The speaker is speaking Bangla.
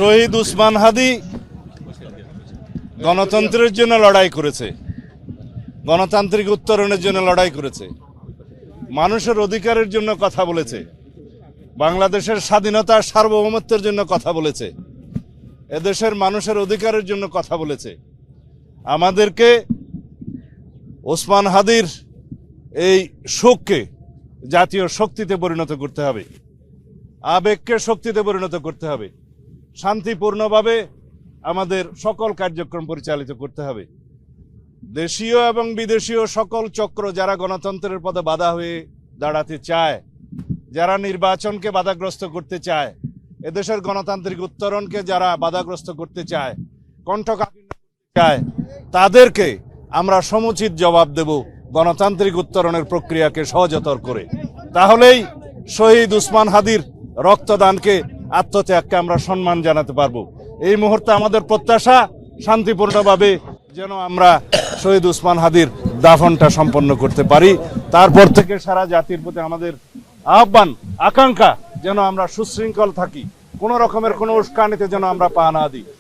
শহীদ উসমান হাদি গণতন্ত্রের জন্য লড়াই করেছে, গণতান্ত্রিক উত্তরণের জন্য লড়াই করেছে, মানুষের অধিকারের জন্য কথা বলেছে, বাংলাদেশের স্বাধীনতা সার্বভৌমত্বের জন্য কথা বলেছে, এদেশের মানুষের অধিকারের জন্য কথা বলেছে। আমাদেরকে ওসমান হাদির এই শোককে জাতীয় শক্তিতে পরিণত করতে হবে, আবেগকে শক্তিতে পরিণত করতে হবে, শান্তিপূর্ণভাবে আমাদের সকল কার্যক্রম পরিচালিত করতে হবে। দেশীয় এবং বিদেশীয় সকল চক্র যারা গণতন্ত্রের পথে বাধা হয়ে দাঁড়াতে চায়, যারা নির্বাচনকে বাধাগ্রস্ত করতে চায়, এদেশের গণতান্ত্রিক উত্তরণকে যারা বাধাগ্রস্ত করতে চায়, কণ্ঠকাঠিন্য করতে চায়, তাদেরকে আমরা সমুচিত জবাব দেব গণতান্ত্রিক উত্তরণের প্রক্রিয়াকে সহজতর করে। তাহলেই শহীদ উসমান হাদির রক্তদানকে, আত্মত্যাগকে আমরা সম্মান জানাতে পারবো। এই মুহূর্তে আমাদের প্রত্যাশা শান্তিপূর্ণভাবে যেন আমরা শহীদ উসমান হাদির দাফনটা সম্পন্ন করতে পারি। তারপর থেকে সারা জাতির প্রতি আমাদের আহ্বান, আকাঙ্ক্ষা যেন আমরা সুশৃঙ্খল থাকি, কোনো রকমের কোনো উস্কানিতে যেন আমরা পা না দিই।